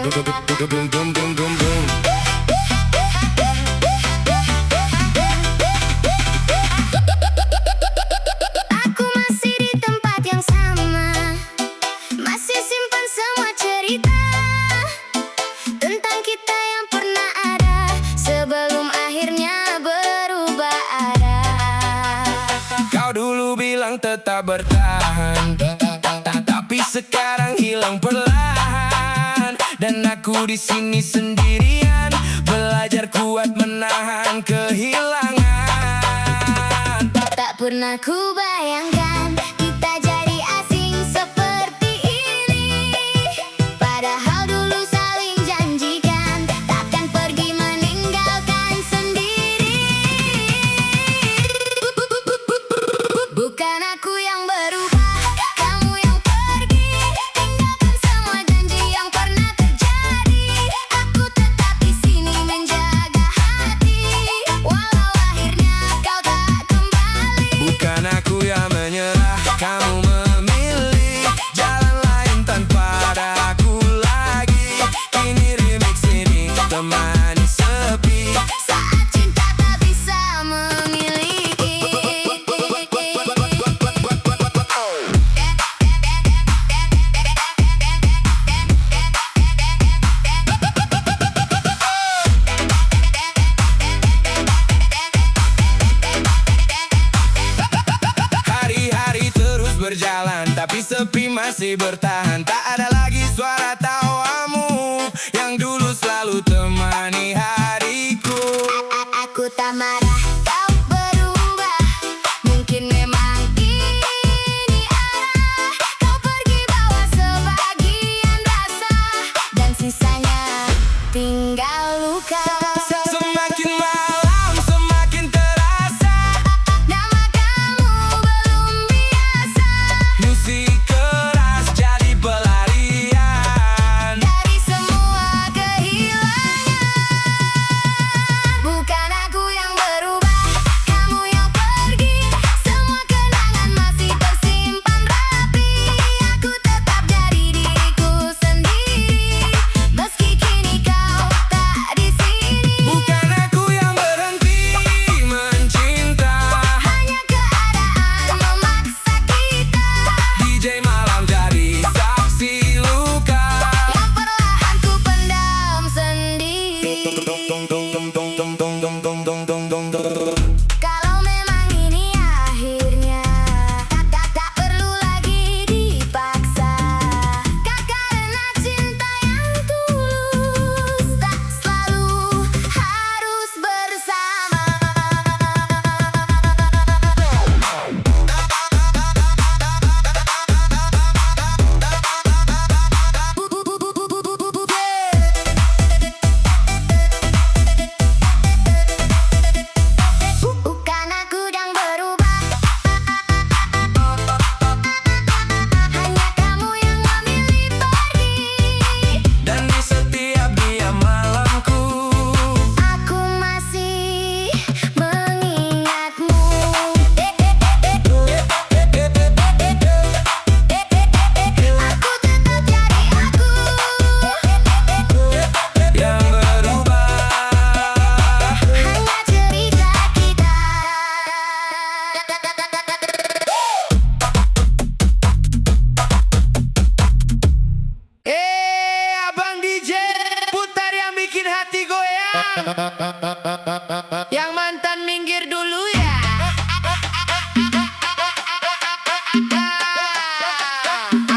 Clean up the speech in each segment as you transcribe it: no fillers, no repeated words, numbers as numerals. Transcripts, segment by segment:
Boom, boom, boom, boom, boom. Aku masih di tempat yang sama, masih simpan semua cerita tentang kita yang pernah ada sebelum akhirnya berubah arah. Kau dulu bilang tetap bertahan, tapi sekarang hilang perlahan. Dan aku di sini sendirian, belajar kuat menahan kehilangan. Tak pernah ku bayangkan kita jadi asing seperti ini. Padahal dulu saling janjikan takkan pergi meninggalkan sendiri. Bukan aku yang berubah, kamu yang pergi, tinggalkan semua janji yang pernah terjadi. Aku tetap di sini menjaga hati, walau akhirnya kau tak kembali. Bukan aku yang menyerah, kamu memilih jalan lain tanpa ada aku lagi. Ini remix ini temani sepi. Saat cinta tak bisa memiliki. Hari-hari terus berjalan, tapi sepi masih bertahan. Tak ada lagi suara tawamu yang dulu selalu temani hariku. Aku tak marah, kau berubah. Mungkin memang ini arah. Kau pergi bawa sebagian rasa, dan sisanya tinggal luka. Semakin malam semakin terasa, Nama kamu belum biasa. musik keras jadi pelarian. Dari semua kehilangan. Bukan aku yang berubah, kamu yang pergi. Semua kenangan masih tersimpan rapi. Aku tetap jadi diriku sendiri, meski kini kau tak di sini. Bukan aku yang berhenti mencinta, Hanya keadaan memaksa kita, DJ malam jadi saksi luka. yang perlahan ku pendam sendiri. Kalau memang ini akhirnya, tak perlu lagi dipaksa. Karena cinta yang tulus tak selalu harus bersama. Bukan aku yang berubah, hanya kamu yang memilih pergi. Dan di setiap diam malamku, Aku masih mengingatmu. Aku tetap jadi aku, yang berubah. hanya cerita kita. Abang DJ, putar yang bikin hati goyang. Yang mantan minggir dulu ya.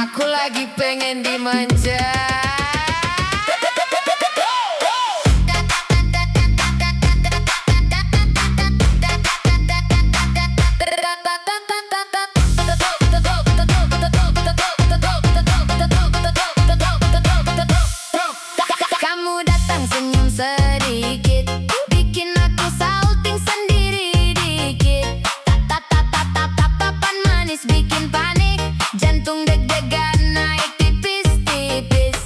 Aku lagi pengen dimanja. Kamu datang senyum sedikit, bikin aku salting sendiri dikit. Tatapan manis bikin panik, jantung deg-degan naik tipis-tipis.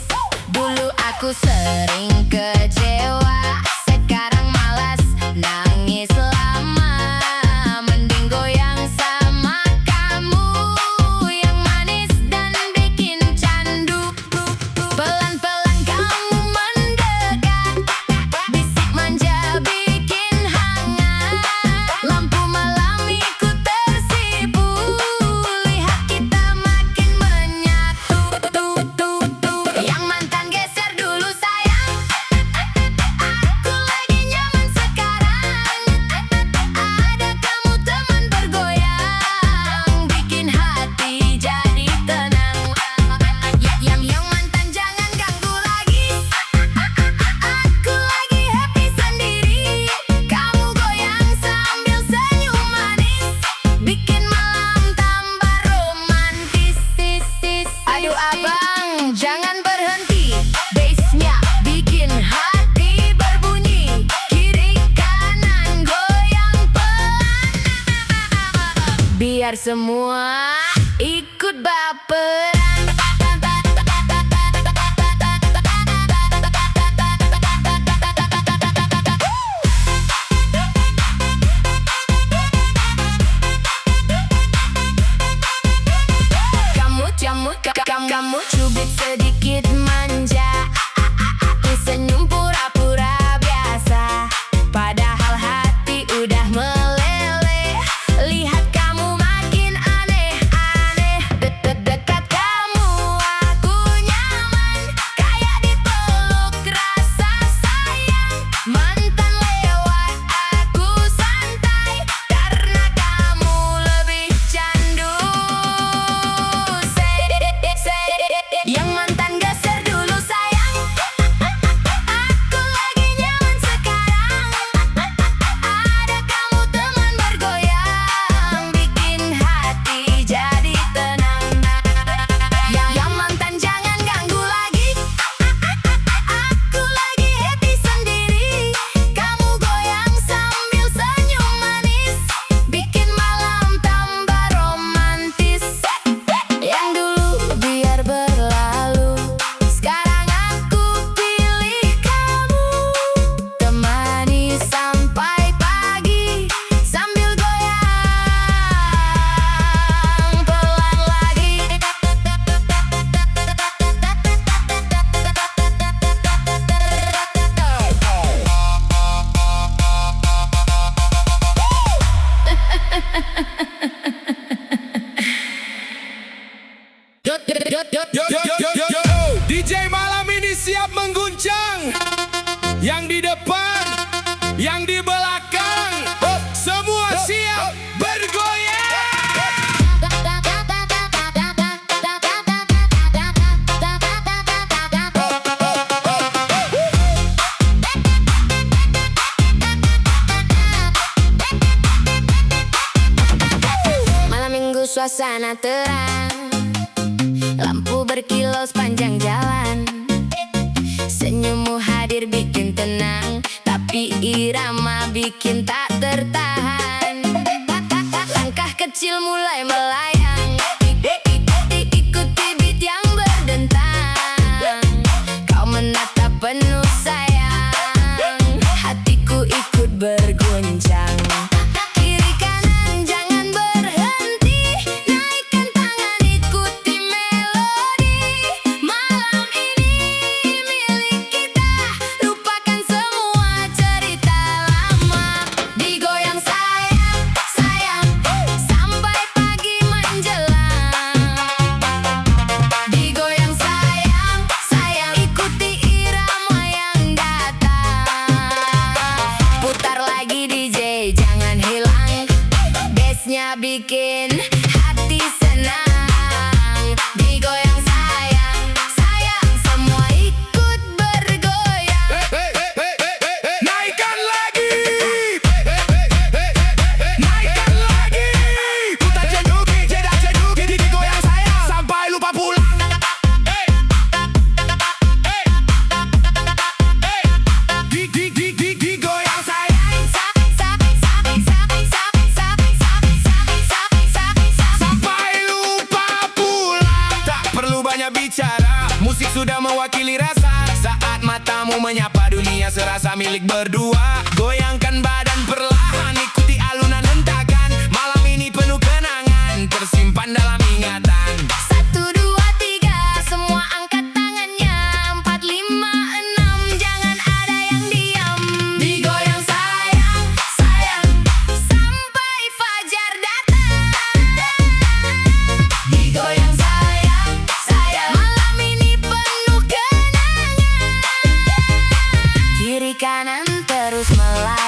Dulu aku sering kecewa, sekarang malas nangis lama. Mending goyang sama kamu yang manis dan bikin candu. Pelan-pelan kamu biar semua ikut baperan. Kamu cubit sedikit manja, aku senyum pura-pura biasa, padahal hati udah meleleh. Lihat kamu makin aneh-aneh. Dekat kamu aku nyaman, kayak dipeluk rasa sayang. Mantan lewat aku santai, karena kamu lebih candu. Yang mantan geser dulu sayang, aku lagi nyaman sekarang. Ada kamu teman bergoyang, bikin hati jadi tenang. Yang mantan jangan ganggu lagi, aku lagi happy sendiri. Kamu goyang sambil senyum manis, bikin malam tambah romantis. Yang dulu biar berlalu, sekarang aku pilih kamu. Temani sampai pagi, sambil goyang pelan lagi. DJ malam ini siap mengguncang. Yang di depan, yang di belakang, semua siap bergoyang. Malam minggu suasana terang, lampu berkilau sepanjang jalan. Senyummu hadir bikin tenang, tapi irama bikin tak tertahan. Langkah kecil mulai melayang, ikuti beat yang berdentang. Kau menatap penuh sayang, hatiku ikut berguncang. Kiri kanan jangan berhenti, naikkan tangan ikuti melodi. Malam ini milik kita, lupakan semua cerita lama. Digoyang sayang, sayang, sampai pagi menjelang. Digoyang sayang, sayang, ikuti irama yang datang. Putar lagi DJ, jangan hilang, bassnya bikin hati senang. Digoyang sayang, sayang, semua ikut bergoyang. Naikkan lagi, naikkan lagi. Putar jeduk, jedak jeduk, digoyang sayang sampai lupa pulang. Digoyang sayang sampai lupa pulang. Tak perlu banyak bicara, musik sudah mewakili rasa. Saat matamu menyapa dunia serasa milik berdua. Goyangkan badan perlahan, ikuti alunan hentakan. Malam ini penuh kenangan, tersimpan dalam ingatan. 1, 2, 3, semua angkat tangannya. 4, 5, 6, jangan ada yang diam. Digoyang sayang, sayang, sampai fajar datang. Digoyang sayang, sayang, malam ini penuh kenangan. Kiri kanan terus melaju.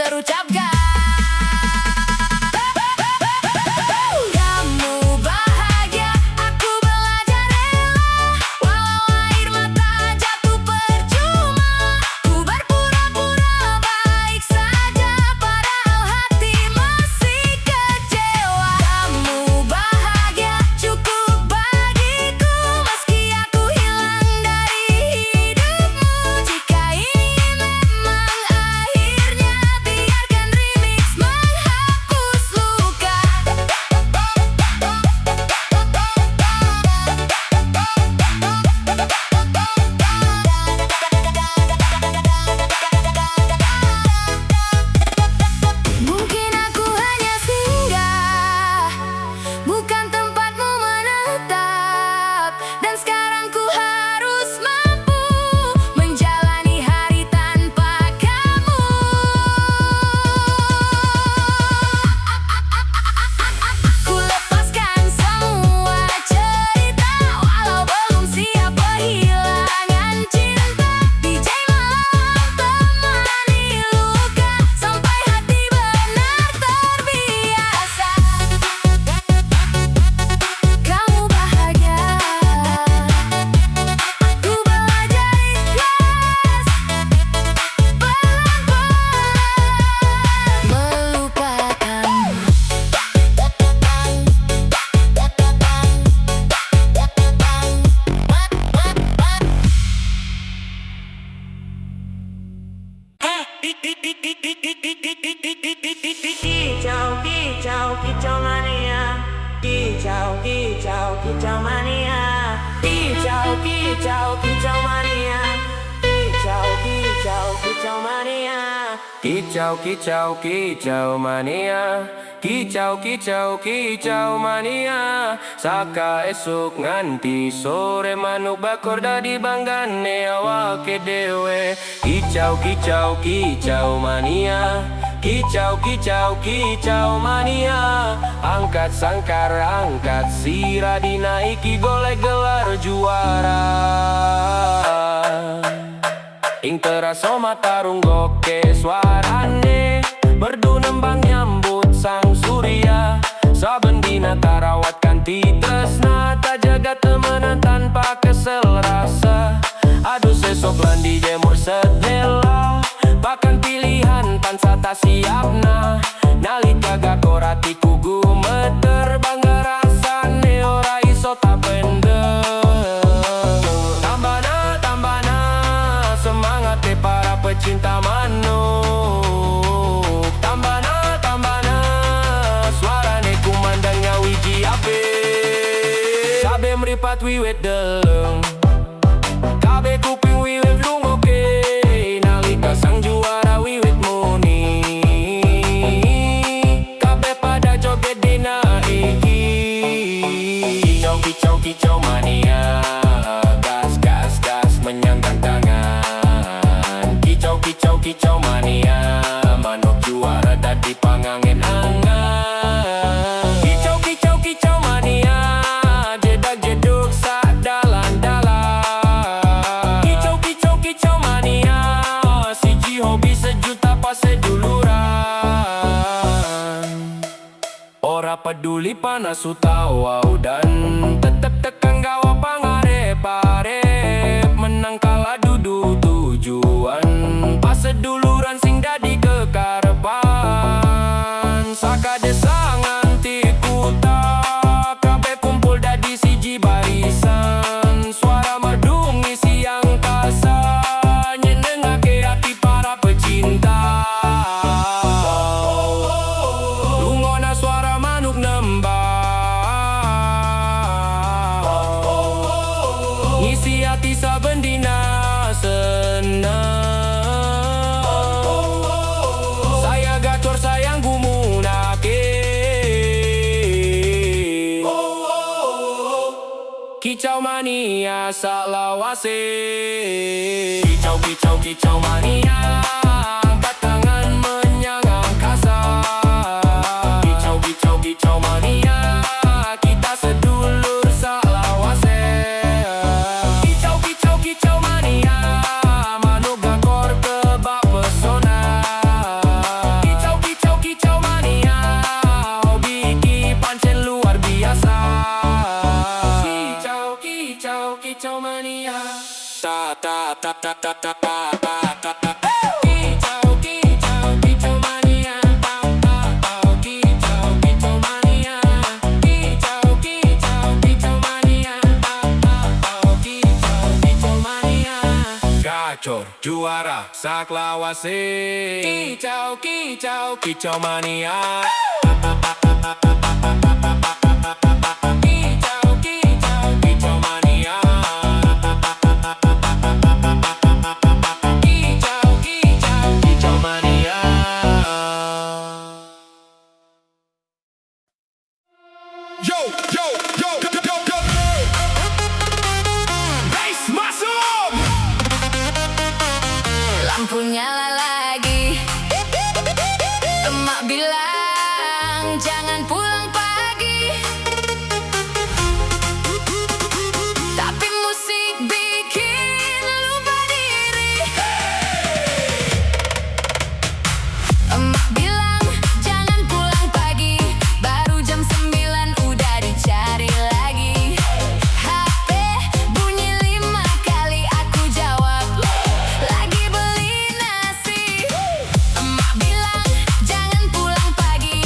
terucapkan. Kamu bahagia, aku belajar rela. Walau air mata jatuh percuma, ku berpura-pura baik saja, padahal hati masih kecewa. Kamu bahagia, cukup bagiku, meski aku hilang dari hidupmu. Jika ini memang akhirnya, biarkan remix menghapus luka. Mungkin aku hanya singgah, bukan tempatmu menetap. Dan sekarang ku harus mampu menjalani hari tanpa kamu. Ku lepaskan semua cerita, walau belum siap kehilangan cinta. DJ malam temani luka, sampai hati benar terbiasa. Kamu bahagia, aku belajar ikhlas, pelan-pelan melupakanmu. Kicau, kicau, kicau mania. Kicau, kicau, kicau mania. Kicau, kicau, kicau mania. Kicau, kicau, kicau mania. Kicau, kicau, kicau mania. Kicau, kicau, kicau mania. Saka esuk nganti sore, manuk bakor dadi banggane awake dewe. Kicau, kicau, kicau mania. Kicau, kicau, kicau mania. Angkat sangkar, angkat sirah, dinaiki golek gelar juara. Ing terasa matarung goke suarane, merdu nembang nyambut sang surya. Saben dina tarawat kanti tresna, tak jaga temenan tanpa kesel rasa. Aduh sesok lan di jemur sedela, bahkan pilihan tansa tak siapna. Nalika gakoratiku gumeter, bangga rasane ora iso tak pendem. Tambana, tambana semangat para pecinta manuk. Tambana, tambana suarane kumandang ngawiji ape. Kabe meripat wiwit deleng, kabe kuping wiwit lungoke. Nalika sang juara wiwit muni, kabe pada joget dina iki. Kicau, kicau, kicau mania. Gas, gas, gas menyanggang tangan. Kicau, kicau, kicau mania. Manuk juara dadi pangangen-angan. Kicau, kicau, kicau mania. Jedak jeduk sak dalan-dalan. Kicau, kicau, kicau mania. Siji hobi sejuta pas seduluran. Ora peduli panas utawa udan, tetep tekan gawa pangarep-arep. Menang kalah dudu tujuan, pas seduluran sing dadi kekarepan. Saka desa nganti kuta, kabeh kumpul dadi siji barisan. Suara merdu ngisi angkasa, nyenengake hati para pecinta. Lungona suara manuk nembang, ngisi hati saben dina senang. Saya gacor sayang gumunake. Kicau mania sak lawase. Kicau, kicau, kicau mania. Angkat tangan menyang angkasa. Kicau, kicau, kicau mania. Kita sedulur sak lawase. Kicau, kicau, kicau mania. Manuk gakor kebak pesona. Kicau, kicau, kicau mania. Kicau, kicau mania. Kicau, kicau, kicau mania. Kicau, kicau mania. Gacor, juara, saklawase. Kicau, kicau, Kicau mania. kicau, kicau, Kicau mania. kicau, kicau. Kicau mania. Yo, yo, yo, yo, yo, yo. Bass masuk. Lampu nyala lagi. Emak bilang jangan pulang pagi, tapi musik bikin lupa diri. Emak bilang jangan pulang pagi, baru jam 9 udah dicari lagi. HP bunyi 5 kali, aku jawab lagi beli nasi. Emak bilang jangan pulang pagi,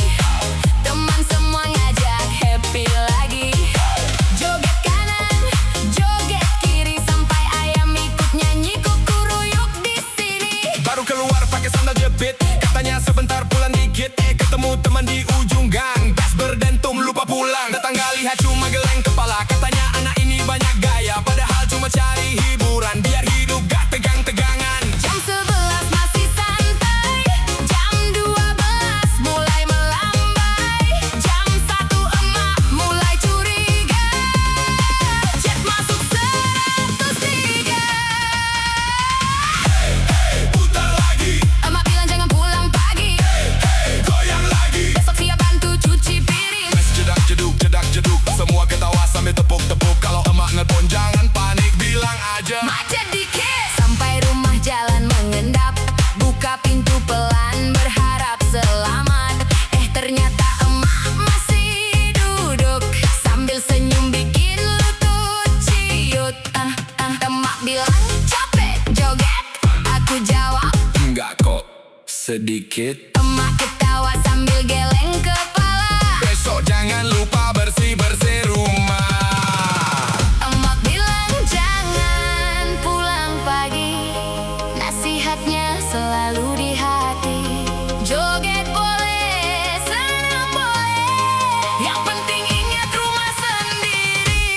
teman semua ngajak happy lagi. Joget kanan, joget kiri, sampai ayam ikut nyanyi kukuruyuk di sini. Baru keluar pakai sandal jepit, katanya sebentar pulang dikit. Ketemu teman di ujung gang, bass berdentum lupa pulang. Tetangga lihat cuma geleng kepala, katanya anak ini banyak gaya, padahal cuma cari hiburan biar hidup gak tegang-tegangan. Jam 11 masih santai, jam 12 mulai melambai, jam 1 emak mulai curiga, chat masuk 103. Putar lagi, Emak bilang jangan pulang pagi, goyang lagi. besok siap bantu cuci piring. Mes jedak jeduk, semua ketawa sambil tepuk-tepuk. Kalau emak nelpon jangan panik, bilang aja Macet dikit sampai rumah jalan mengendap, buka pintu pelan berharap selamat. Ternyata emak masih duduk sambil senyum bikin lutut ciut. Emak bilang capek joget, aku jawab enggak kok, sedikit. emak ketawa sambil geleng kepala. Besok jangan lupa bersih-bersih rumah. Emak bilang jangan pulang pagi, nasihatnya selalu di hati. Joget boleh, senang boleh, yang penting ingat rumah sendiri.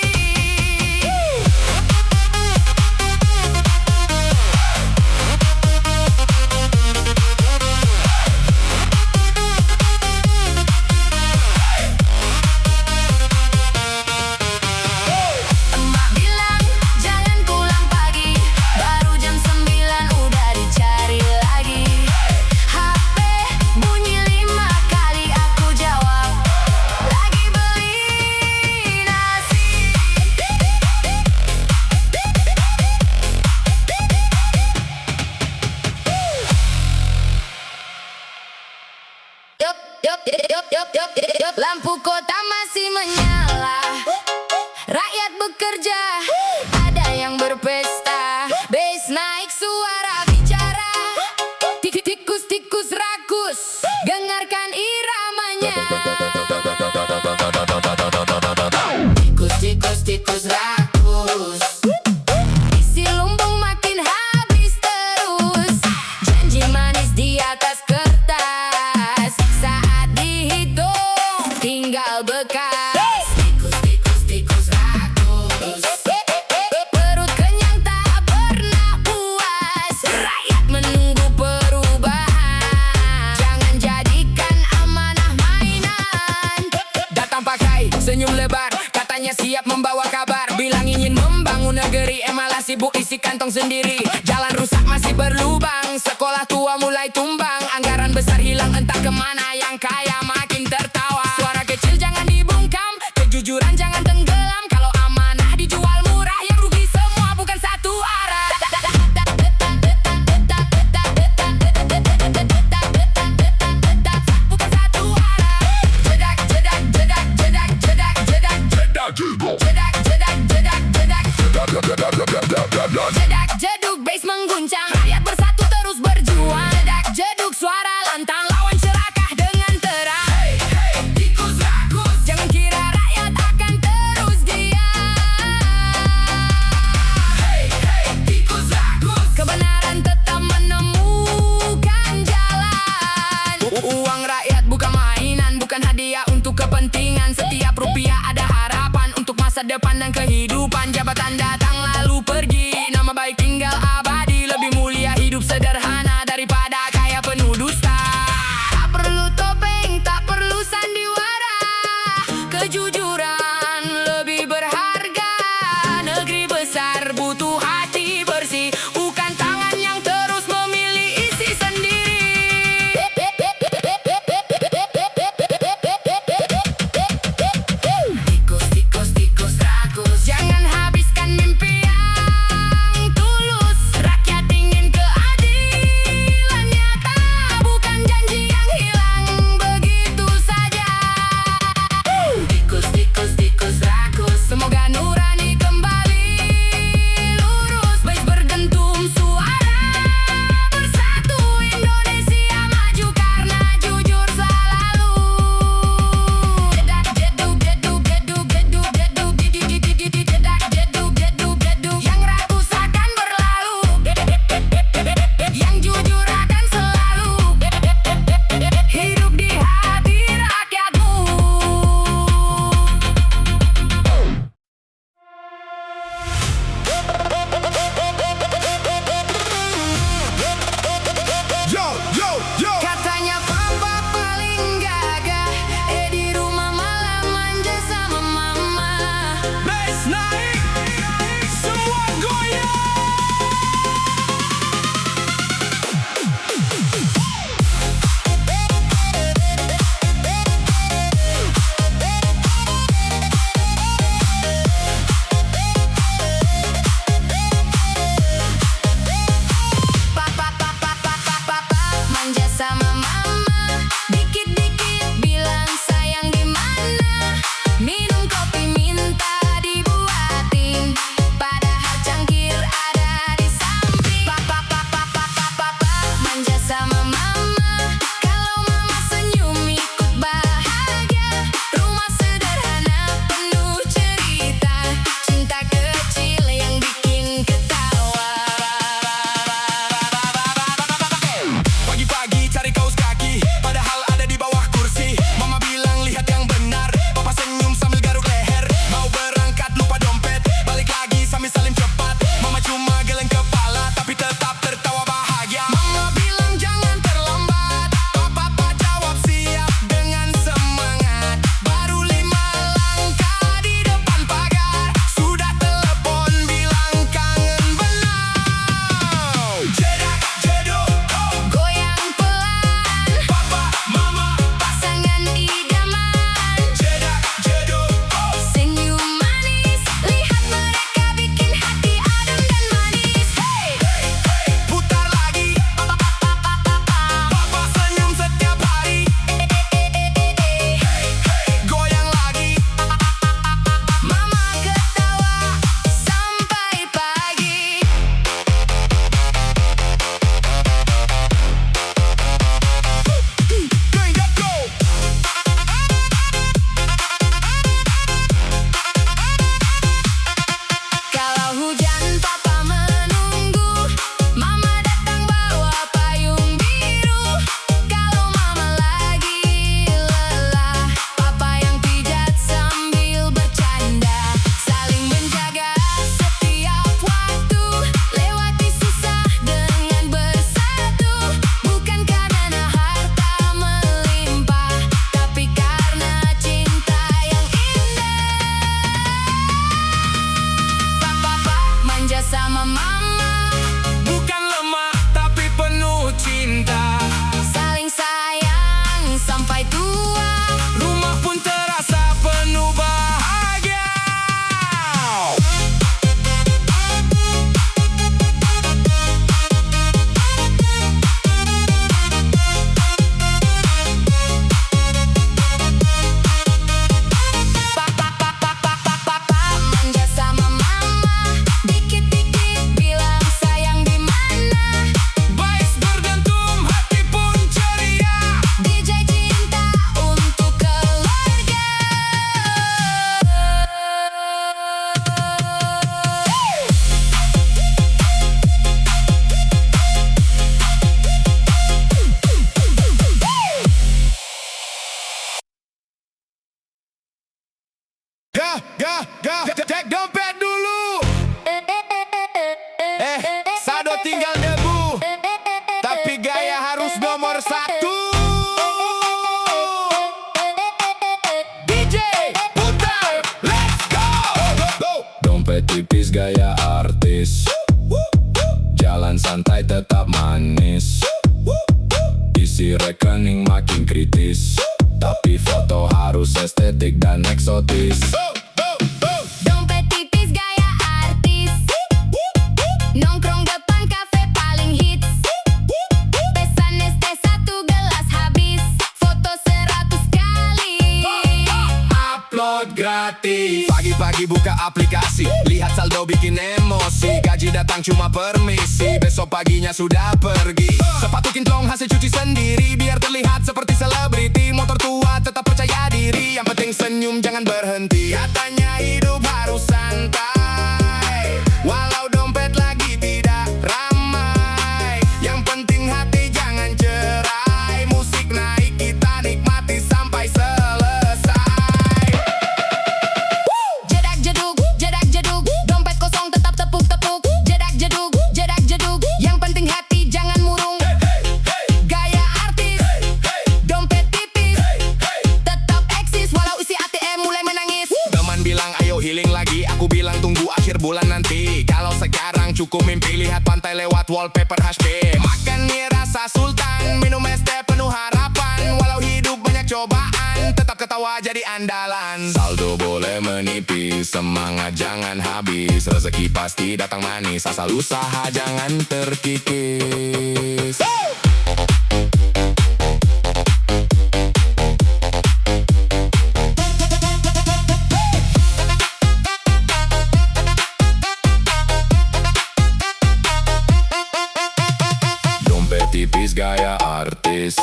Emak bilang jangan pulang pagi, baru jam 9 udah dicari lagi. HP bunyi 5 kali, aku jawab lagi beli nasi. Yup, lampu kota masih menyala, rakyat bekerja, ada yang berpesta, bass naik suara bicara, tikus-tikus rakus, dengarkan iramanya. Tikus rakus, isi lumbung makin habis terus, janji manis di atas kertas, saat dihitung tinggal bekas. Tikus rakus, perut kenyang tak pernah puas, rakyat menunggu perubahan, jangan jadikan amanah mainan. Datang pakai senyum lebar, katanya siap membawa kabar, bilang ingin membangun negeri, malah sibuk isi kantong sendiri. Jalan rusak masih berlubang, sekolah tua mulai tumbang, anggaran besar hilang entah kemana, yang kaya makin tertawa. Suara kecil jangan dibungkam, kejujuran jangan tenggelam, kalau amanah dijual murah, yang rugi semua bukan satu arah. Bukan satu arah. Jedak, jedak, jedak, jedak, jedak, jedak, jedak, jedak, jedak, jedak, jedak, jedak, jeduk bass Tiada pandang kehidupan, jabatan datang lalu pergi, nama baik tinggal abadi. Lebih mulia hidup sederhana daripada kaya penuh dusta. Tak perlu topeng, tak perlu sandiwara, kejujuran lebih berharga. Negeri besar butuh hati bersih, bukan tangan yang terus memilih isi sendiri. Tikus, tikus, tikus, rakus, jangan nomor 1. DJ putar, let's go. Dompet tipis gaya artis, jalan santai tetap manis, isi rekening makin kritis, tapi foto harus estetik dan eksotis. Dompet tipis gaya artis, nongkrong depan kafe paling hits, pesan es teh 1 gelas habis, foto 100 kali. Upload gratis. Pagi-pagi buka aplikasi, lihat saldo bikin emosi. Gaji datang cuma permisi, besok paginya sudah pergi. Sepatu kinclong hasil cuci sendiri, biar terlihat seperti selebriti. Motor tua tetap percaya diri, yang penting senyum jangan berhenti. Katanya hidup harus santai, walau dompet lagi tidak ramai. Yang penting hati jangan cerai, musik naik kita nikmati sampai selesai. Jedak jeduk, dompet kosong tetap tepuk-tepuk. Jedak jeduk, yang penting hati jangan murung. Gaya artis, dompet tipis, tetap eksis walau isi ATM mulai menangis. Teman bilang ayo healing lagi, aku bilang tunggu akhir bulan nanti. Kalau sekarang cukup mimpi lihat pantai lewat wallpaper HP. Makan mie rasa sultan, minum es teh penuh harapan. Walau hidup banyak cobaan, tetap ketawa jadi andalan. Saldo boleh menipis, semangat jangan habis, rezeki pasti datang manis, asal usaha jangan terkikis. Dompet tipis gaya artis,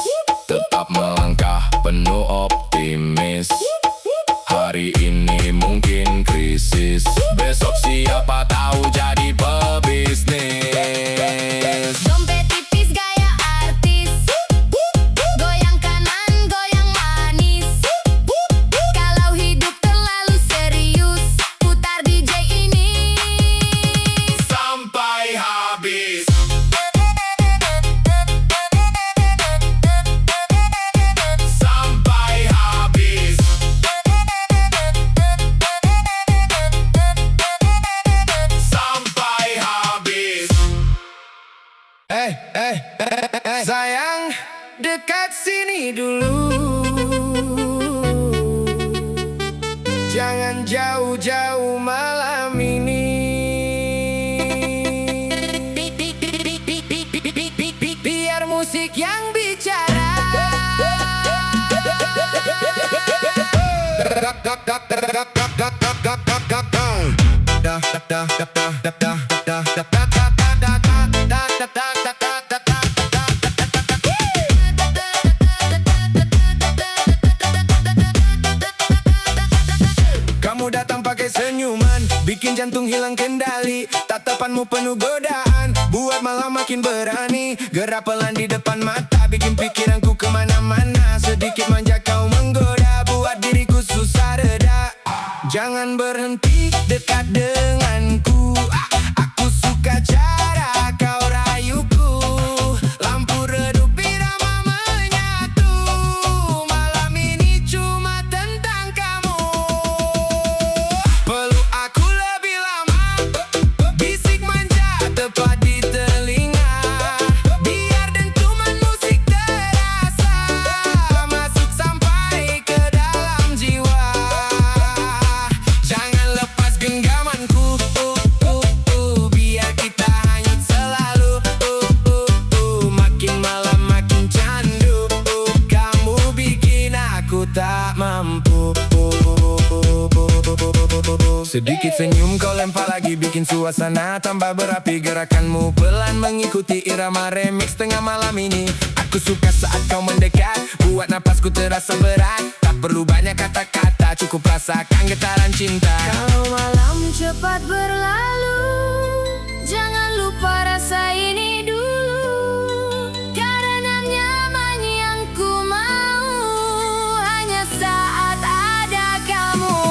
tetap melangkah penuh optimis. Hari ini mungkin krisis, besok siapa tahu jadi pebisnis. Dompet tipis gaya artis, goyang kanan, goyang manis. Kalau hidup terlalu serius, putar DJ ini Sampai habis. Sampai habis. Sampai habis. Sayang, dekat sini dulu, jangan jauh-jauh malam ini. Biar musik yang bicara. Kamu datang pakai senyuman, bikin jantung hilang kendali. Tatapanmu penuh godaan, buat malam makin berani. Gerak pelan di depan mata, bikin pikiranku kemana-mana. Sedikit manja kau menggoda, buat diriku susah reda. Jangan berhenti dekat denganku, aku suka cara kau rayuku. Lampu redup irama menyatu, malam ini cuma tentang kamu. Peluk aku lebih lama, bisik manja tepat di telinga. Biar dentuman musik terasa, masuk sampai ke dalam jiwa. Jangan lepas genggamanku, biar kita hanyut selalu. Makin malam makin candu, kamu bikin aku tak mampu. Sedikit senyum kau lempar lagi, bikin suasana tambah berapi. Gerakanmu pelan mengikuti irama remix tengah malam ini. Aku suka saat kau mendekat, buat napasku terasa berat. Tak perlu banyak kata-kata, cukup rasakan getaran cinta. Kalau malam cepat berlalu, jangan lupa rasa ini dulu. Karena nyaman yang ku mau hanya saat ada kamu.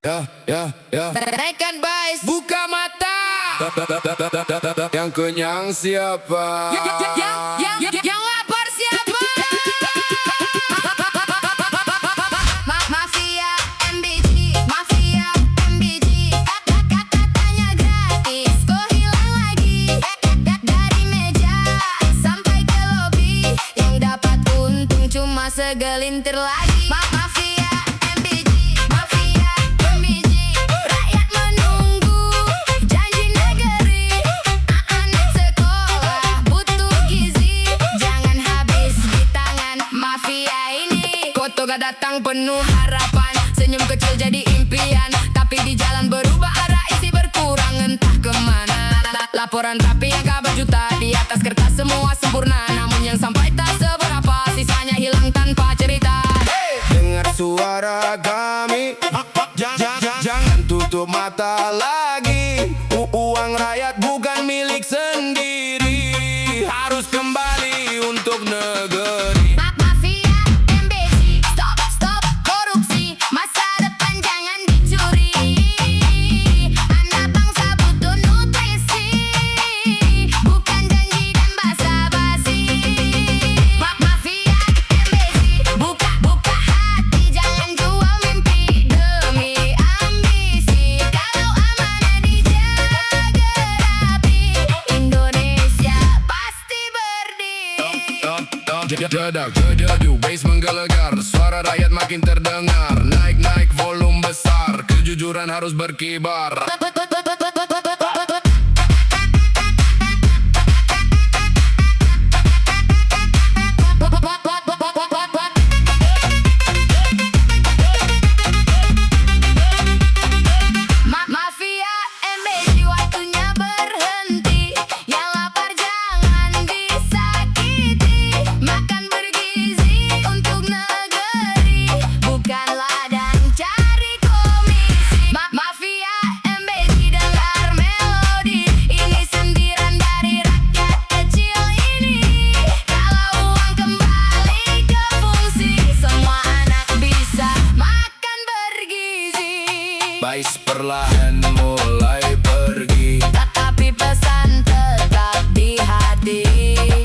Naikkan bass, buka mata. Yang kenyang siapa? Yang lapar siapa? Mafia MBG, Mafia MBG. Katanya gratis, kok hilang lagi? Dari meja sampai ke lobi, yang dapat untung cuma segelintir lagi. Mafia MBG, Mafia MBG. Rakyat menunggu janji negeri. Anak sekolah butuh gizi, jangan habis di tangan mafia ini. Koto gak datang penuh harapan, senyum kecil jadi impian, tapi di jalan berubah arah, isi berkurang entah kemana. Laporan tapi yang kabar juta, di atas kertas semua sempurna, namun yang sampai tak seberapa, sisanya hilang tanpa cerita. Dengar suara kami, jangan tutup mata lagi. Uang rakyat bukan milik sendiri, harus kembali untuk negeri. Mafia MBG, stop korupsi, masa depan jangan dicuri. Anak bangsa butuh nutrisi, bukan janji dan basa-basi. Mafia MBG, buka hati, jangan jual mimpi demi ambisi. Kalau amanah dijaga rapi, Indonesia pasti berdiri. Jedak, bass menggelegar, suara rakyat makin terdengar. Naik volume besar, kejujuran harus berkibar. Mafia MBG, waktunya berhenti. Yang lapar jangan disakiti. Makan bergizi untuk negeri, bukan ladang cari komisi. Mafia MBG, dengar melodi ini, sentiran dari rakyat kecil ini. Kalau uang kembali ke fungsi, semua anak bisa makan bergizi. Bass perlahan mulai pergi, Tapi pesan tetap di hati,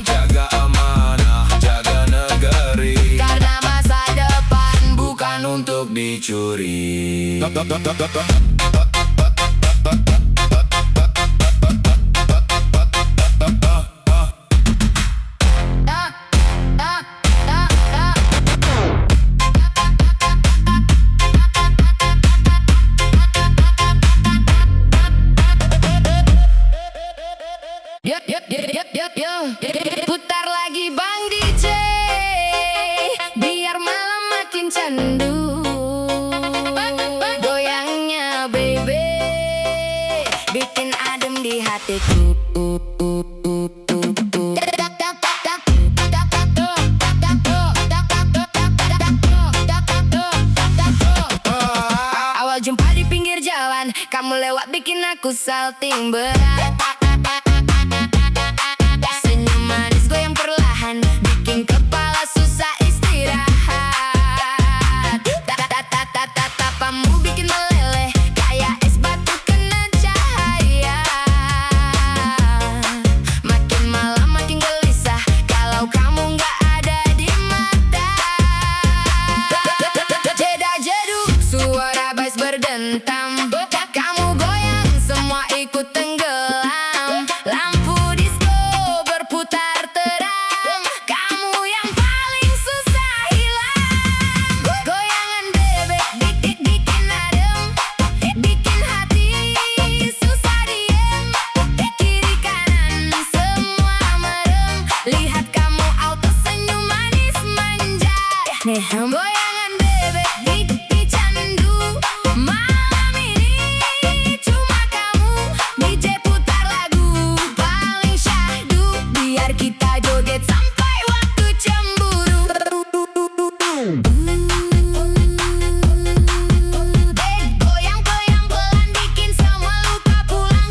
jaga amanah, jaga negeri, karena masa depan bukan untuk dicuri. Putar lagi Bang DJ, biar malam makin candu. Goyangnya baby, bikin adem di hatiku. Awal jumpa di pinggir jalan, kamu lewat bikin aku salting berat. Senyum manis goyang perlahan, bikin kepala susah istirahat. Tatapamu bikin meleleh, kayak es batu kena cahaya. Makin malam makin gelisah, kalau kamu nggak ada di mata. Jedak-jeduk, suara bass berdentam. Kamu goyang, semua ikut tenggelam. Lampu disco berputar terang, kamu yang paling susah hilang. Goyangan bebek bikin adem, bikin hati susah diem. Kiri kanan semua merem, lihat kamu auto senyum manis manja. Goyangan bebek bikin candu, malam ini cuma kamu. DJ putar lagu paling syahdu, biar kita joget sampai waktu cemburu. Goyang-goyang pelan, bikin semua lupa pulang.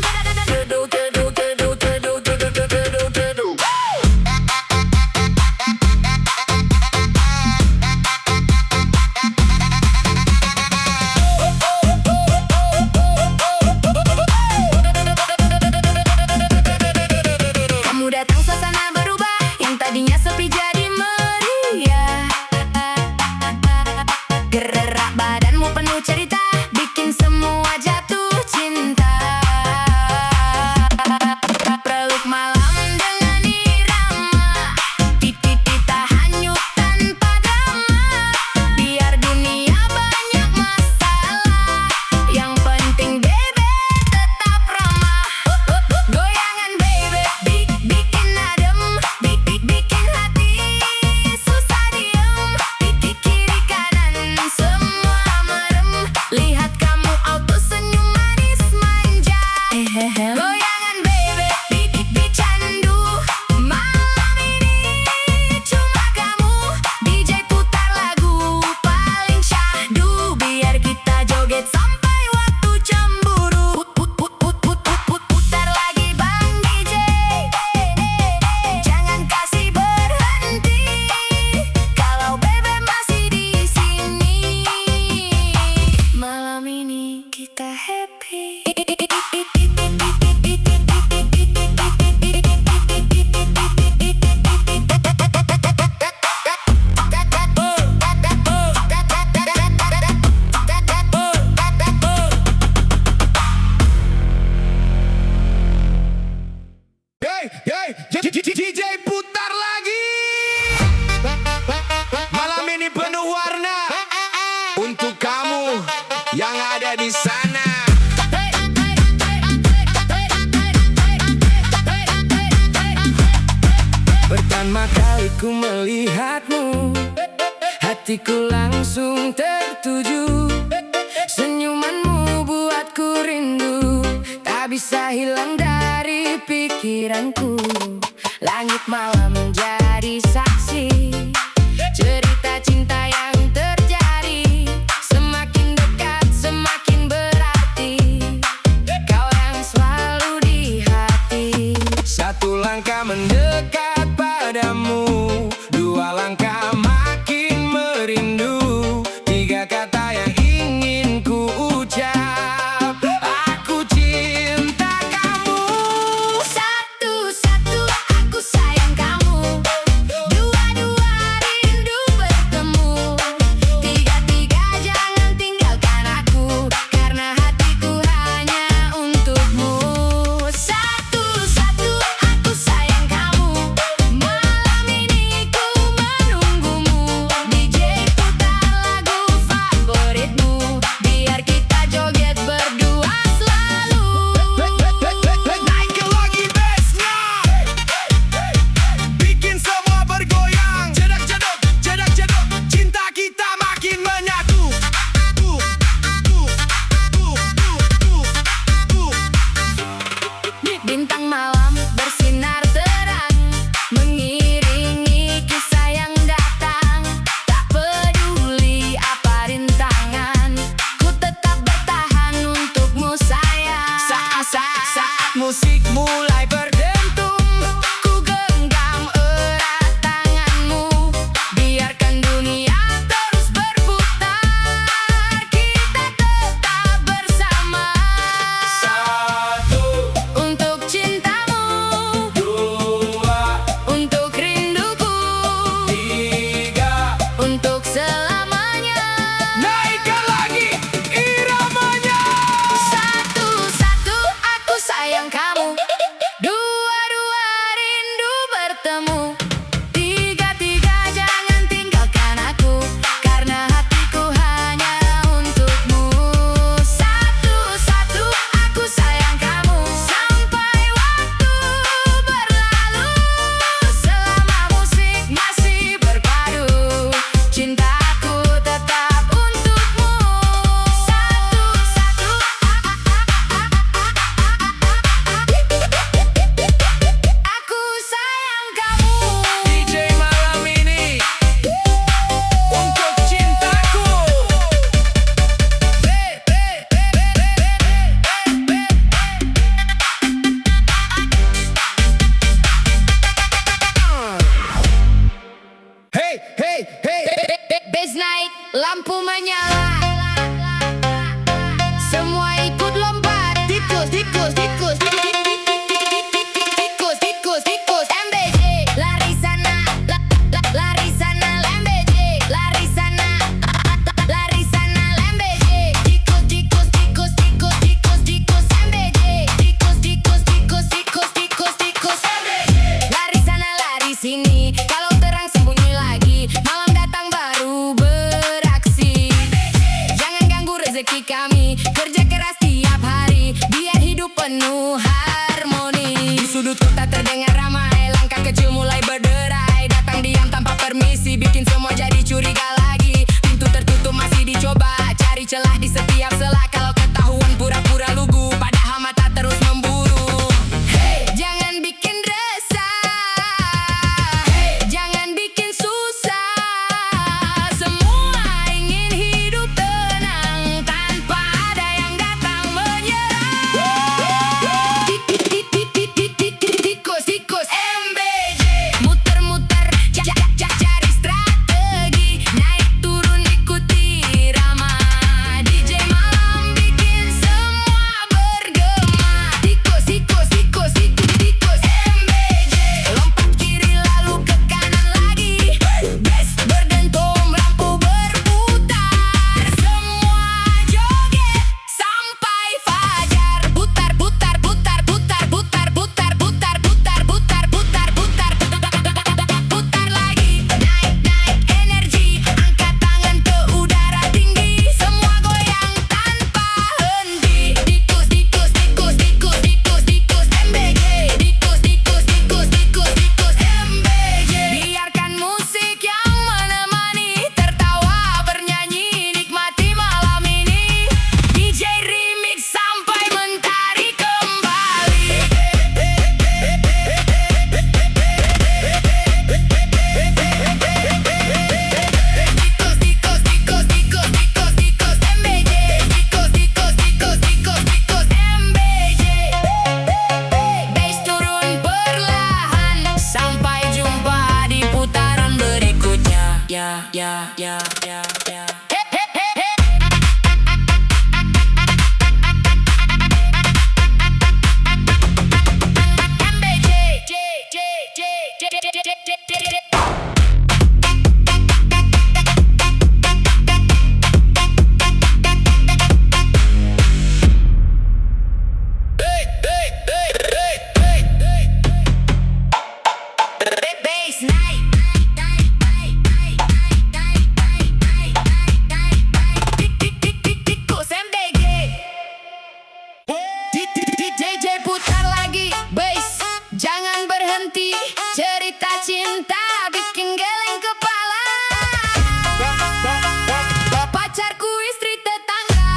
melihatmu, hatiku langsung tertuju. Senyumanmu buatku rindu, tak bisa hilang dari pikiranku. Langit malam menjadi saksi cerita cinta yang terjadi. Semakin dekat semakin berarti, kau yang selalu di hati. Satu langkah mendekat padamu, dua langkah makin merindu, tiga kata yang ingin ku ucap, aku cinta kamu. Satu-satu aku sayang kamu, dua-dua rindu bertemu, tiga-tiga jangan tinggalkan aku, karena hatiku hanya untukmu. Satu-satu aku sayang kamu, malam ini ku menunggumu. DJ putar lagu favoritmu, biar kita joget berdua selalu. Naikin lagi bassnya, bikin semua bergoyang. Jedak-jeduk, jedak-jeduk, cinta kita makin menyatu. Bintang malam bersinar terang, mengiringi kisah yang datang. Tak peduli apa rintangan, ku tetap bertahan untukmu sayang. Saat musik mulai berdentum, Ku genggam erat tanganmu, biarkan dunia terus berputar, kita tetap bersama. satu, Untuk cintamu, dua, untuk rinduku, tiga. untuk selamanya. Naikkan lagi iramanya. Satu-satu aku sayang kamu, dua-dua rindu bertemu, tiga-tiga jangan tinggalkan aku, karena hatiku hanya untukmu. Satu-satu aku sayang kamu, sampai waktu berlalu, selama musik masih berpadu, cintaku tetap untukmu. Satu-satu aku sayang kamu. DJ malam ini untuk cintaku. Hey, hey, hey. Bass naik, lampu menyala, semua ikut lompat. Tikus, tikus, tikus, tikus, tikus, tikus. MBJ, lari sana, lari sana, MBJ, lari sana, lari sana, MBJ. Tikus, tikus, tikus, tikus, tikus, tikus, MBJ. Tikus, tikus, tikus, tikus, tikus, tikus, MBJ. Lari sana, lari sini, kalau terang sembunyi lagi, malam datang baru beraksi. Bass night. Tikus MBG. DJ putar lagi bass, jangan berhenti. Cerita cinta bikin geleng kepala. Pacarku istri tetangga.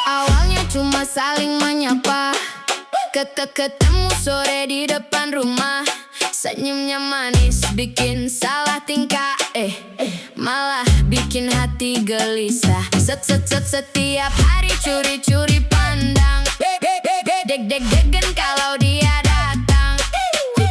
Awalnya cuma saling menyapa, ketemu sore di depan rumah. Senyumnya manis bikin salah tingkah, malah bikin hati gelisah. Setiap hari curi-curi pandang, deg-degen kalau dia datang.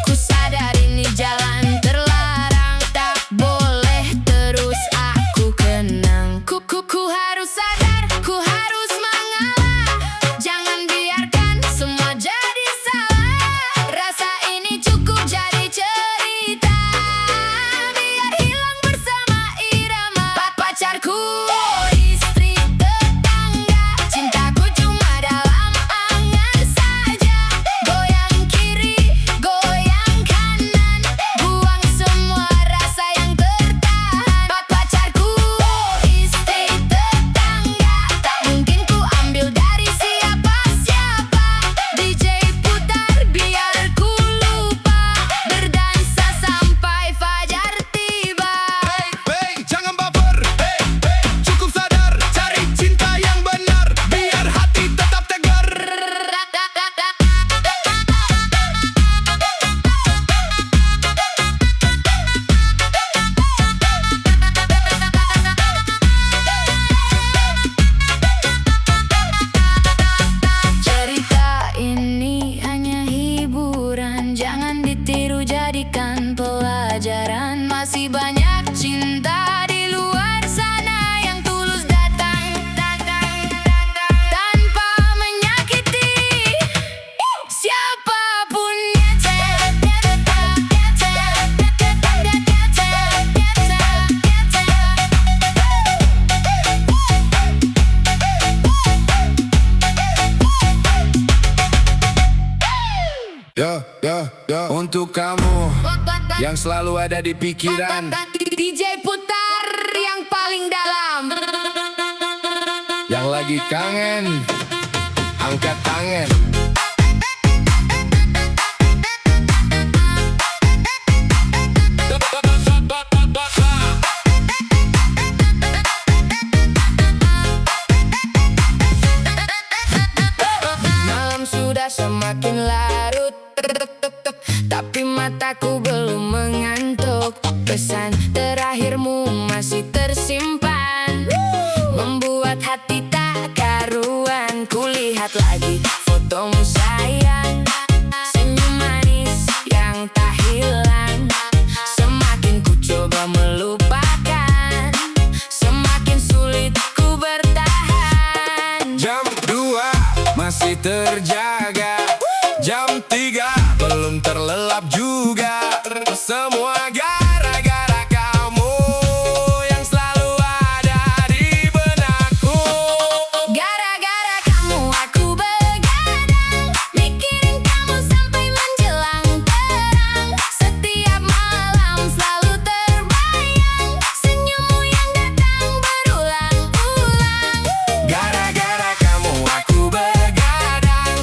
Ku sadar ini jalan terlarang, tak boleh terus aku kenang. Ku harus sadar, ku harus mengalah. Jangan biarkan semua jadi salah. Rasa ini cukup jadi cerita, biar hilang bersama irama. Pacarku istri tetangga, cintaku cuma dalam angan saja. Goyang kiri, goyang kanan, buang semua rasa yang tertahan. Pacarku istri tetangga, tak mungkin ku ambil dari siapa-siapa. DJ putar biar ku lupa, berdansa sampai fajar tiba. Hey, jangan baper. Hey, cukup sadar. Cari cinta yang benar, biar hati tetap tegar. Cerita ini hanya hiburan, jangan ditiru jadikan pelajaran. Masih banyak cinta di luar sana yang tulus datang tanpa menyakiti siapapun. Untuk kamu yang selalu ada di pikiran, DJ putar yang paling dalam. yang lagi kangen, angkat tangan. Malam sudah semakin larut, tapi mataku belum mengantuk. Pesan terakhirmu masih tersimpan, membuat hati tak karuan. Kulihat lagi fotomu sayang, senyum manis yang tak hilang. Semakin ku coba melupakan, semakin sulit ku bertahan. Jam 2 masih terjaga, jam 3 belum terlelap juga. Semua gara-gara kamu yang selalu ada di benakku. Gara-gara kamu aku begadang, mikirin kamu sampai menjelang terang. Setiap malam selalu terbayang, senyummu yang datang berulang-ulang. Gara-gara kamu aku begadang,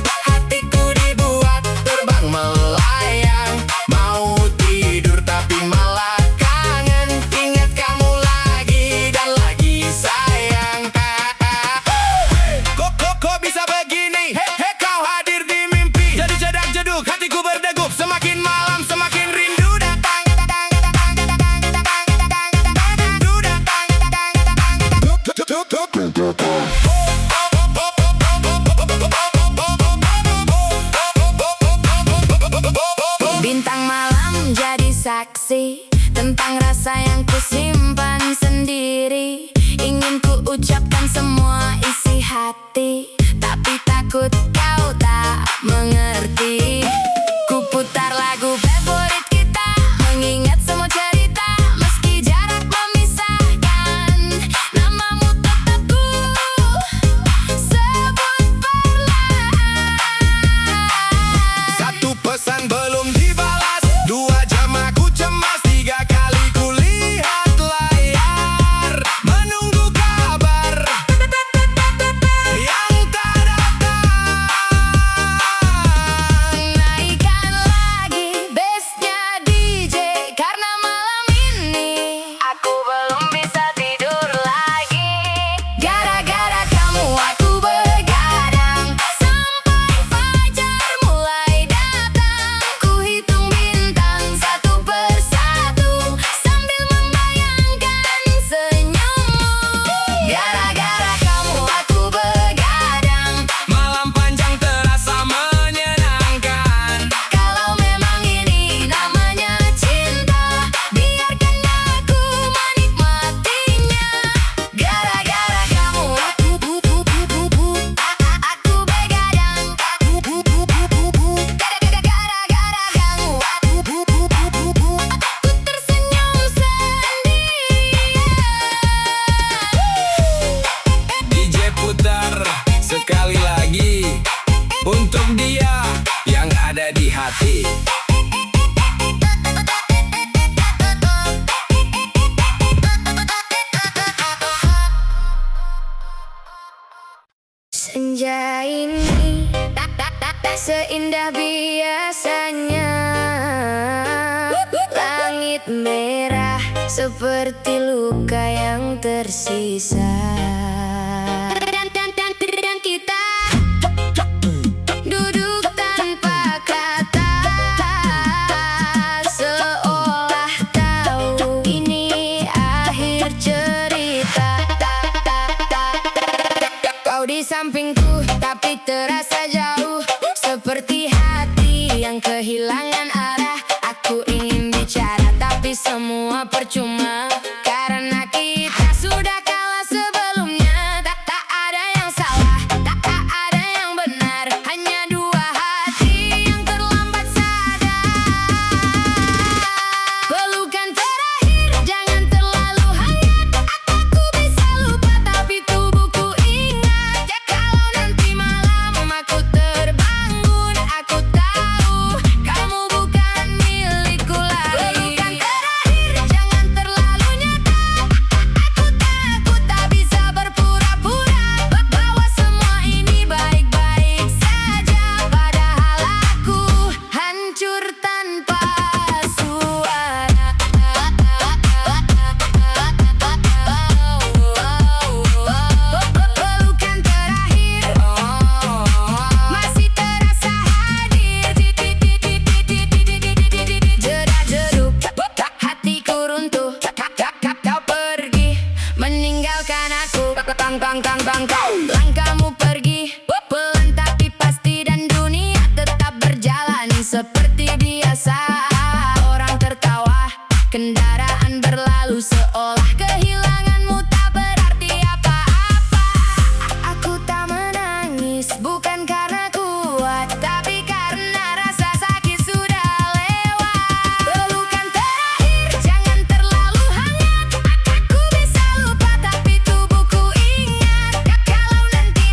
Bintang malam jadi saksi tentang rasa yang kusimpan sendiri. Ingin ku ucapkan semua isi hati, tapi takut kau tak mengerti. Ku putar lagu favorit kita, mengingat semua cerita. Meski jarak memisahkan, namamu tetap ku sebut perlahan. Satu pesan belum dibalas, 2 jam aku cemas, 3 kali ku lihat layar, menunggu kabar yang tak datang. Naikkan lagi bassnya DJ, karena malam ini aku belum bisa tidur lagi. Gara-gara kamu aku begadang sampai fajar mulai datang. Ku hitung bintang satu persatu sambil membayangkan senyummu. Gara-gara kamu aku begadang. Malam panjang terasa menyenangkan. Kalau memang ini namanya cinta, biarkan aku menikmatinya. Gara-gara kamu aku begadang. Gara-gara kamu aku tersenyum sendirian. DJ putar sekali lagi untuk dia yang ada di hati. Senja ini tak seindah biasanya. Langit merah seperti luka yang tersisa. Dan kita duduk tanpa kata, seolah tahu ini akhir cerita. Kau di sampingku tapi terasa jauh, seperti hati yang kehilangan arah. Aku ingin bicara tapi semua percuma, karena kita sudah kalah sebelumnya. Tak ada yang salah, tak ada yang benar, hanya 2 hati yang terlambat sadar. Pelukan terakhir jangan terlalu hangat. Aku bisa lupa tapi tubuhku ingat. Kalau nanti malam aku terbangun, aku tahu kamu bukan milikku lagi. Pelukan terakhir jangan terlalu nyata. Aku takut tak bisa berpura-pura bahwa semua ini baik-baik saja, padahal aku hancur tanpa suara. Pelukan terakhir masih terasa hadir. Jedak-jeduk hatiku runtuh. Kau pergi meninggalkan aku. Langkahmu pergi pelan tapi pasti, dan dunia tetap berjalan seperti biasa. Orang tertawa, kendaraan berlalu, seolah kehilanganmu tak berarti apa-apa. Aku tak menangis bukan karena kuat, tapi karena rasa sakit sudah lewat. Pelukan terakhir jangan terlalu hangat. Aku bisa lupa tapi tubuhku ingat. Kalau nanti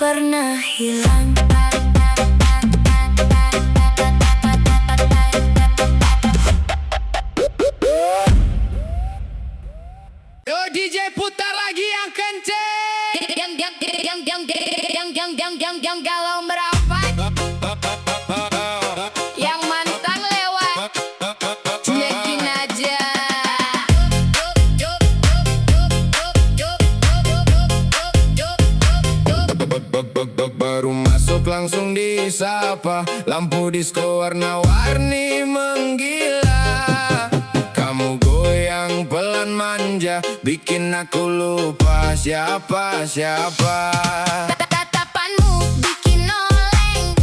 pernah hilang. Yo DJ putar lagi yang kenceng. Yang galau merapat, yang mantang lewat, cuekin aja. Baru masuk langsung disapa, lampu disco warna-warni menggila. Kamu goyang pelan manja, bikin aku lupa siapa-siapa. Tatapanmu bikin oleng,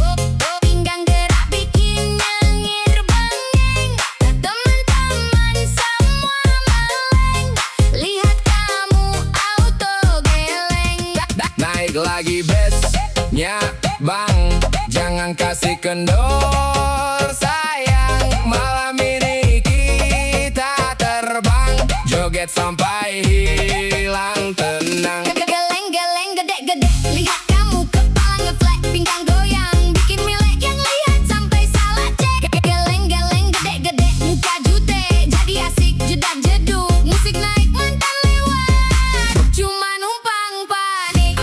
pinggang gerak bikin nyengir-bengeng. Teman-teman semua meleng, lihat kamu auto geleng. Naik lagi bassnya bang, jangan kasih kendor sayang. Malam ini kita terbang, joget sampai hilang tenang. Geleng-geleng gede-gede, lihat kamu kepala ngeflek, pinggang goyang bikin milek yang lihat sampai salah cek. Geleng-geleng gede-gede, muka jute jadi asik jedak jeduk, musik naik mantan lewat, cuma numpang panik.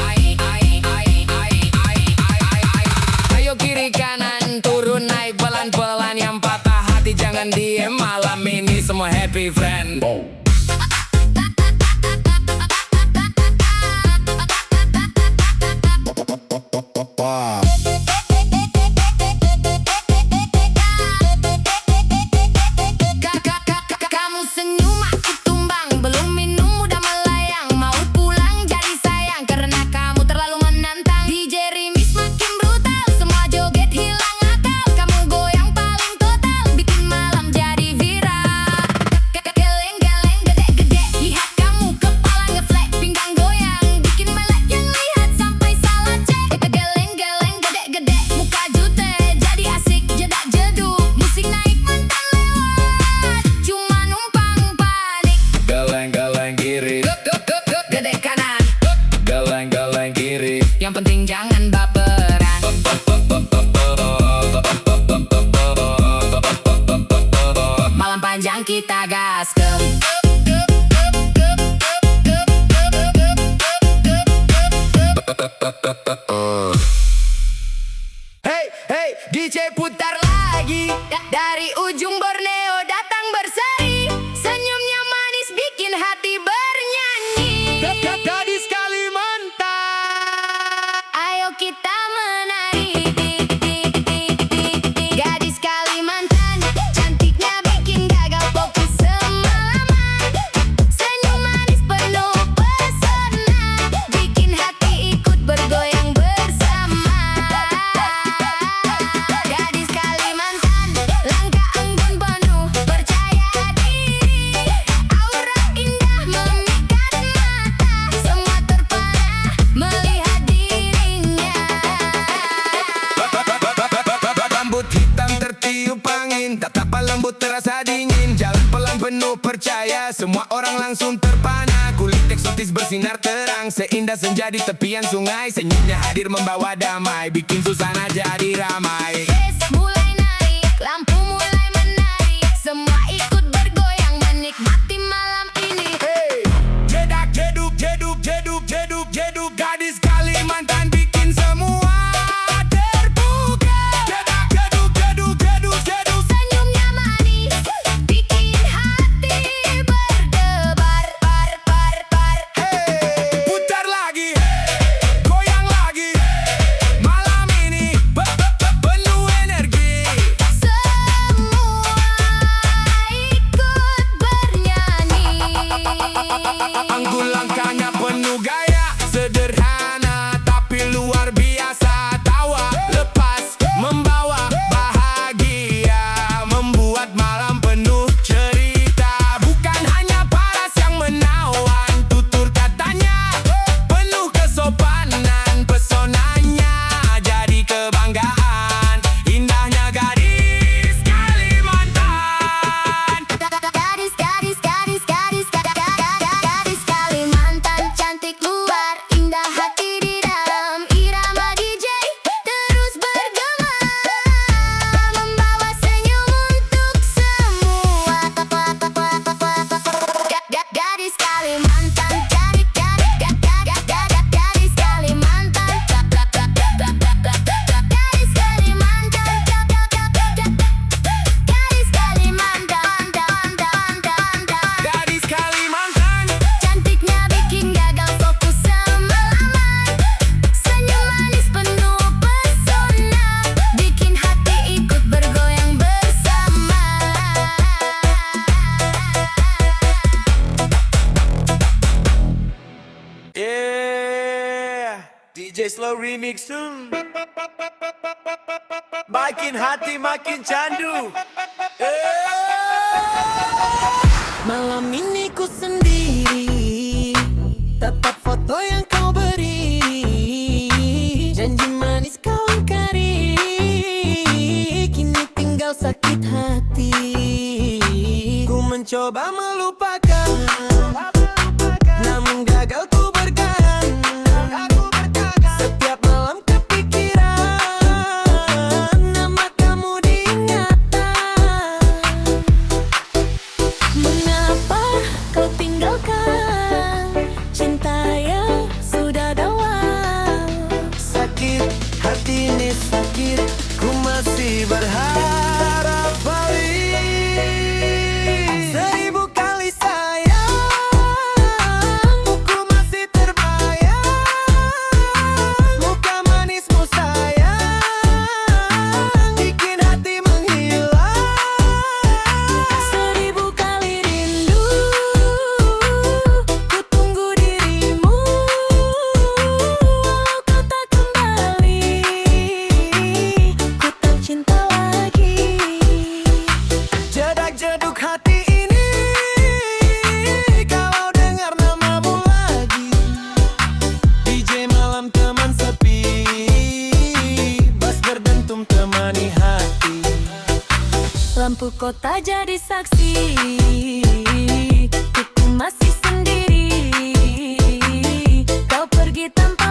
Ayo kiri kanan turun naik pelan-pelan, yang patah hati jangan diem. Malam ini semua happy friend. Kamu senyum aku tumbang, belum minum udah melayang, mau pulang jadi sayang karena kamu terlalu menantang. DJ Rimis makin brutal, semua joget hilang akal, kamu goyang paling total, bikin malam jadi viral. Geleng-geleng gede-gede, lihat kamu kepala ngeflek, pinggang goyang bikin melek yang lihat sampai salah cek. Geleng-geleng gede-gede, muka jute jadi asik jedak jeduk, musik naik mantan lewat, cuma numpang panik. Geleng-geleng kiri, Gede kanan, geleng-geleng kiri. yang penting jangan baperan. Malam panjang kita gaskem. Hey, hey, DJ putar Lagi dari ujung Borneo datang berseri, senyumnya manis bikin hati bernyanyi. gadis Kalimantan. Ayo kita menari, gadis Kalimantan, cantiknya bikin gagal fokus semalaman. Senyum manis penuh pesona, bikin hati ikut bergoyang bersama. Gadis Kalimantan, langkah anggun penuh percaya diri, aura indah memikat mata, semua terpana melihat dirinya. Rambut hitam tertiup angin, tatapan lembut terasa dingin, jalan pelan penuh percaya, semua orang langsung terpana. Kulit eksotis bersinar terang, seindah senja di tepian sungai, senyumnya hadir membawa damai, bikin suasana jadi ramai. Bass mulai naik, lampu mulai menarik, semua ikut bergoyang menikmati malam ini. Hey, jedak jeduk jeduk jeduk jeduk jeduk, gadis Kalimantan bikin semua terbuka. Jedak jeduk jeduk jeduk jeduk. Senyumnya manis, bikin hati berdebar, bar. Hey, putar lagi, goyang lagi, malam ini penuh energi. Flow Remix makin hati makin candu. Malam ini ku sendiri, tetap foto yang kau beri, janji manis kau ingkari, kini tinggal sakit hati. Ku mencoba melupakan, namun gagal ku bergahan. Setiap malam kepikiran, nama kamu diingatan. Mengapa kau tinggalkan cinta yang sudah dawa? Sakit hati ini sakit, ku masih berharap balik. 1000 kali sayang, ku masih terbayang. Muka manismu sayang, bikin hati menghilang. 1000 kali rindu, ku tunggu dirimu. Walau kau tak kembali, ku tak cinta lagi. Jedak-jeduk hati ini, kalau dengar namamu lagi. DJ malam teman sepi, bass berdentum temani hati. Lampu kota jadi saksi, ku masih sendiri. Kau pergi tanpa